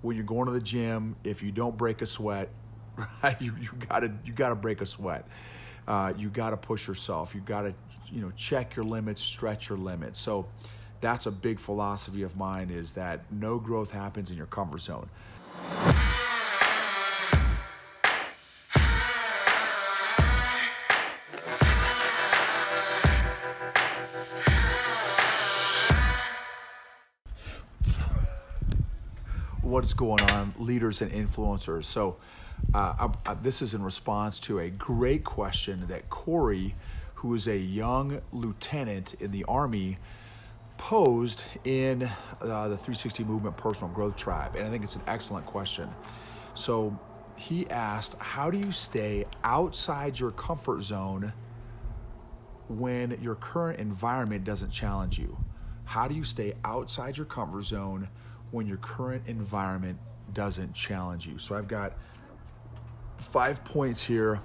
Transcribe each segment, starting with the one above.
when you're going to the gym, if you don't break a sweat, right, you gotta break a sweat. You gotta push yourself. You gotta check your limits, stretch your limits. So that's a big philosophy of mine, is that no growth happens in your comfort zone. What's going on, leaders and influencers? So this is in response to a great question that Corey, who is a young lieutenant in the Army, posed in the 360 Movement Personal Growth Tribe. And I think it's an excellent question. So he asked, how do you stay outside your comfort zone when your current environment doesn't challenge you? How do you stay outside your comfort zone when your current environment doesn't challenge you? So I've got 5 points here.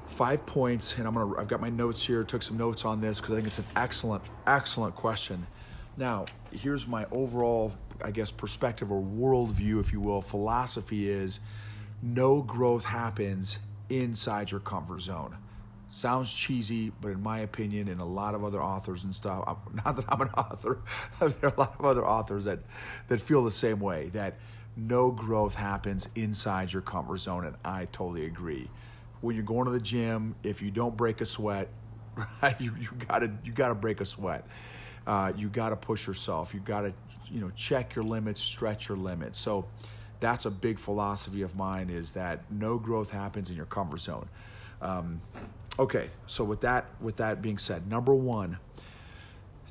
5 points, and I've got my notes here, took some notes on this because I think it's an excellent question. Now, here's my overall, I guess, perspective or worldview, if you will. Philosophy is no growth happens inside your comfort zone. Sounds cheesy, but in my opinion, and a lot of other authors and stuff, not that I'm an author, there are a lot of other authors that feel the same way, that no growth happens inside your comfort zone, and I totally agree. When you're going to the gym, if you don't break a sweat, right, you gotta break a sweat. You gotta push yourself. You gotta check your limits, stretch your limits. So that's a big philosophy of mine, is that no growth happens in your comfort zone. Okay, so with that being said, number one,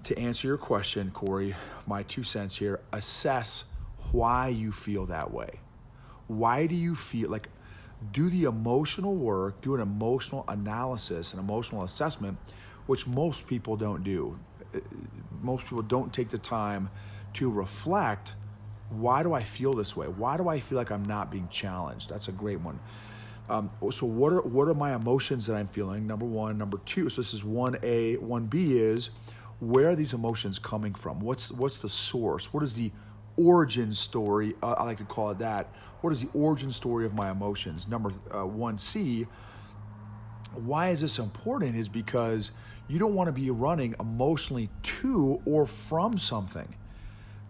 to answer your question, Corey, my 2 cents here, assess why you feel that way. Why do you feel like? Do the emotional work, do an emotional analysis, an emotional assessment, which most people don't do. Most people don't take the time to reflect, why do I feel this way? Why do I feel like I'm not being challenged? That's a great one. So what are my emotions that I'm feeling? Number one. Number two, so this is 1A. 1B is, where are these emotions coming from? What's the source? What is the origin story? I like to call it that. What is the origin story of my emotions? Number 1C, why is this important? Is because you don't want to be running emotionally to or from something,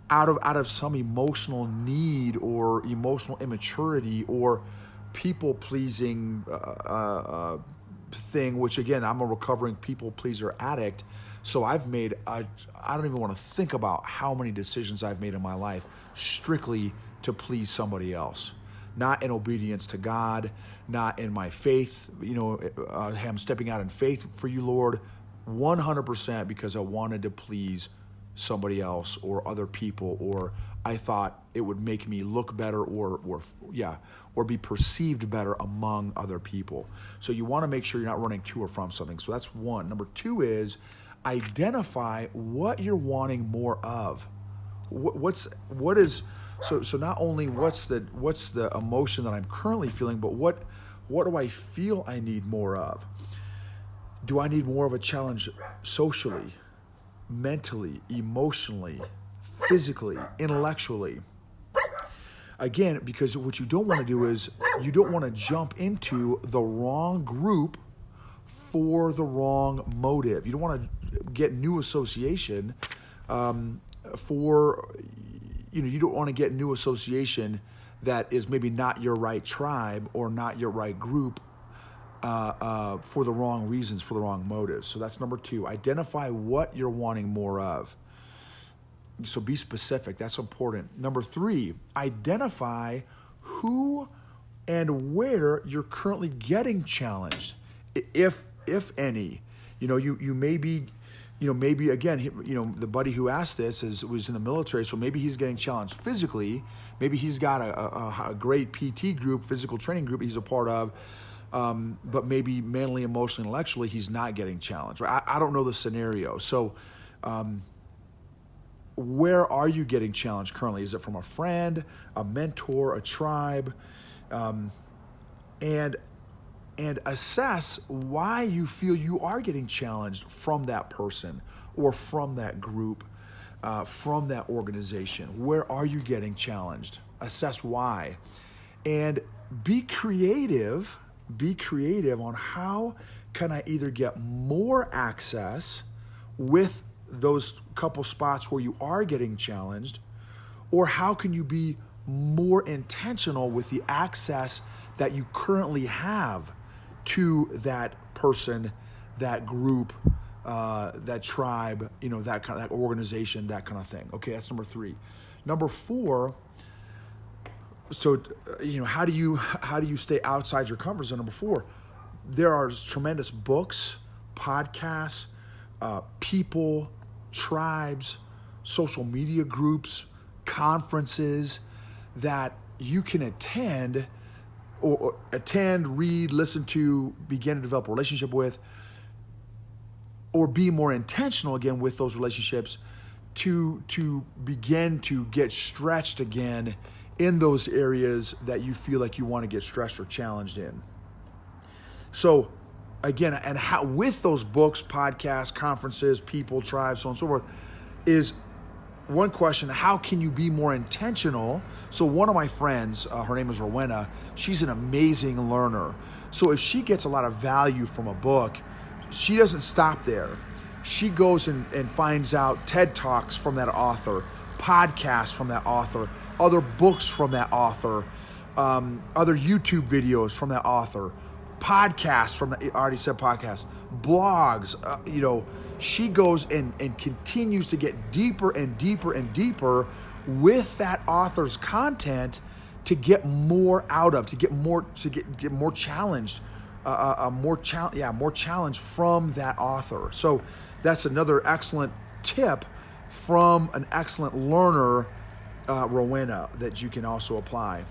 out of some emotional need or emotional immaturity or people-pleasing thing, which again, I'm a recovering people-pleaser addict. So I don't even want to think about how many decisions I've made in my life strictly to please somebody else. Not in obedience to God, not in my faith, I'm stepping out in faith for you, Lord, 100% because I wanted to please somebody else or other people, or I thought it would make me look better or be perceived better among other people. So you want to make sure you're not running to or from something. So that's one. Number two is identify what you're wanting more of. So not only what's the emotion that I'm currently feeling, but what do I feel I need more of? Do I need more of a challenge socially, mentally, emotionally, physically, intellectually? Again, because what you don't want to do is you don't want to jump into the wrong group for the wrong motive. You don't want to get new association you don't want to get new association that is maybe not your right tribe or not your right group for the wrong reasons, for the wrong motives. So that's number two. Identify what you're wanting more of. So be specific. That's important. Number three, identify who and where you're currently getting challenged, if any. You may be, maybe again, the buddy who asked this was in the military, so maybe he's getting challenged physically. Maybe he's got a great PT group, physical training group he's a part of, but maybe mentally, emotionally, intellectually, he's not getting challenged. Right? I don't know the scenario. So where are you getting challenged currently? Is it from a friend, a mentor, a tribe? And assess why you feel you are getting challenged from that person or from that group. from that organization? Where are you getting challenged? Assess why. And be creative on how can I either get more access with those couple spots where you are getting challenged, or how can you be more intentional with the access that you currently have to that person, that group, that tribe, that organization, that kind of thing. Okay, that's number 3. Number 4, so how do you stay outside your comfort zone? Number 4, there are tremendous books, podcasts, people, tribes, social media groups, conferences that you can attend, read, listen to, begin to develop a relationship with, or be more intentional again with those relationships to begin to get stretched again in those areas that you feel like you want to get stretched or challenged in. So again, and how with those books, podcasts, conferences, people, tribes, so on and so forth, is one question: how can you be more intentional? So one of my friends, her name is Rowena, she's an amazing learner. So if she gets a lot of value from a book, she doesn't stop there. She goes and finds out TED Talks from that author, podcasts from that author, other books from that author, other YouTube videos from that author, podcasts from the, I already said podcasts, blogs, she goes and continues to get deeper and deeper and deeper with that author's content to get more out of, to get more challenged, more challenge from that author. So that's another excellent tip from an excellent learner, Rowena, that you can also apply.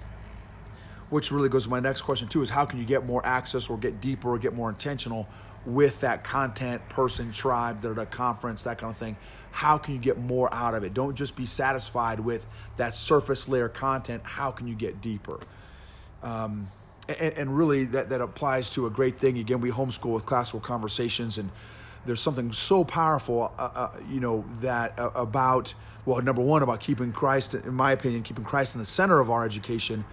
Which really goes to my next question too, is how can you get more access or get deeper or get more intentional with that content, person, tribe, the conference, that kind of thing? How can you get more out of it? Don't just be satisfied with that surface layer content. How can you get deeper? And really that applies to a great thing. Again, we homeschool with Classical Conversations, and there's something so powerful, that about, well, number one, about keeping Christ, in my opinion, keeping Christ in the center of our education,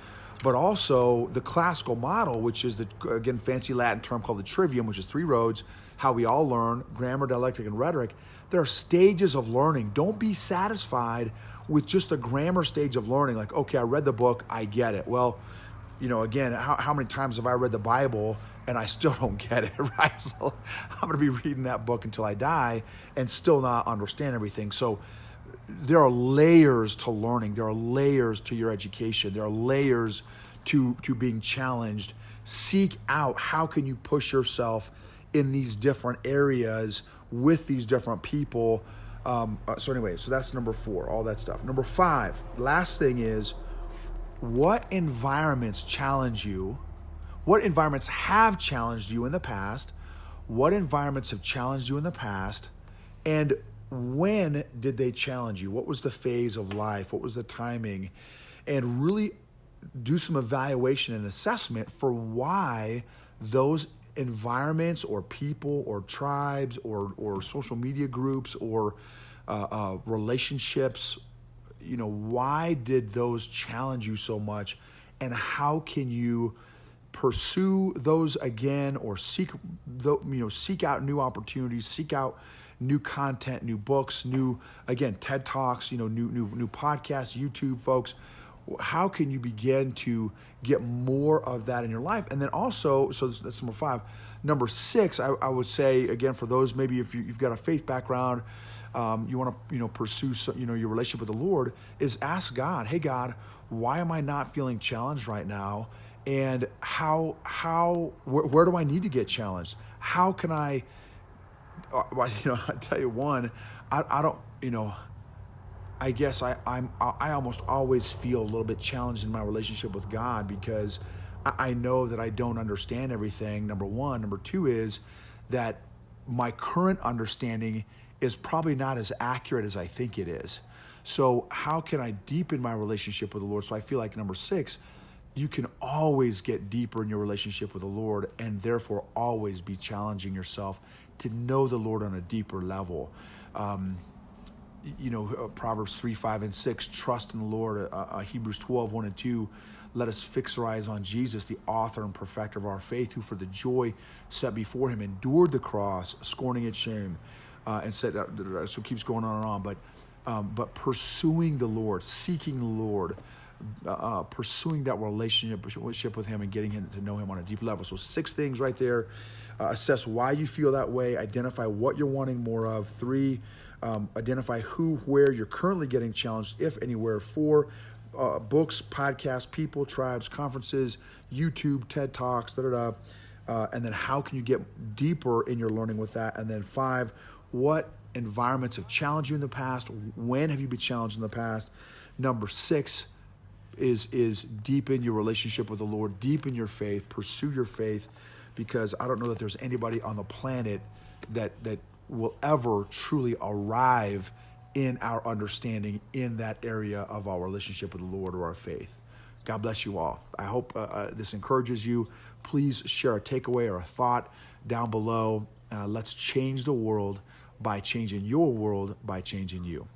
but also the classical model, which is the, again, fancy Latin term called the trivium, which is 3 roads, how we all learn: grammar, dialectic, and rhetoric. There are stages of learning. Don't be satisfied with just a grammar stage of learning. Like, okay, I read the book, I get it. Well, again, how many times have I read the Bible and I still don't get it, right? So I'm going to be reading that book until I die and still not understand everything. So there are layers to learning. There are layers to your education. There are layers to being challenged. Seek out how can you push yourself in these different areas with these different people. So that's number 4, all that stuff. Number 5, last thing is, what environments challenge you? What environments have challenged you in the past? What environments have challenged you in the past? And when did they challenge you? What was the phase of life? What was the timing? And really do some evaluation and assessment for why those environments or people or tribes or social media groups or relationships, why did those challenge you so much? And how can you pursue those again, or seek out new opportunities, seek out new content, new books, new, again, TED Talks, new podcasts, YouTube folks. How can you begin to get more of that in your life? And then also, so that's number 5. Number 6, I would say, again, for those, maybe if you've got a faith background, you want to, pursue, your relationship with the Lord, is ask God, hey God, why am I not feeling challenged right now? And where do I need to get challenged? How can I tell you one, I don't, I guess I almost always feel a little bit challenged in my relationship with God, because I know that I don't understand everything, number 1. Number 2 is that my current understanding is probably not as accurate as I think it is. So how can I deepen my relationship with the Lord? So I feel like number 6, you can always get deeper in your relationship with the Lord, and therefore always be challenging yourself to know the Lord on a deeper level. Proverbs 3, 5, and 6, trust in the Lord. Hebrews 12, 1 and 2, let us fix our eyes on Jesus, the author and perfecter of our faith, who for the joy set before him endured the cross, scorning its shame, and said, so it keeps going on and on. But pursuing the Lord, seeking the Lord, pursuing that relationship with him and getting him to know him on a deep level. So 6 things right there. Assess why you feel that way. Identify what you're wanting more of. 3, identify who, where you're currently getting challenged, if anywhere. 4, books, podcasts, people, tribes, conferences, YouTube, TED Talks, and then how can you get deeper in your learning with that? And then 5, what environments have challenged you in the past? When have you been challenged in the past? Number 6 is deepen your relationship with the Lord, deepen your faith, pursue your faith, because I don't know that there's anybody on the planet that will ever truly arrive in our understanding in that area of our relationship with the Lord or our faith. God bless you all. I hope this encourages you. Please share a takeaway or a thought down below. Let's change the world by changing your world by changing you.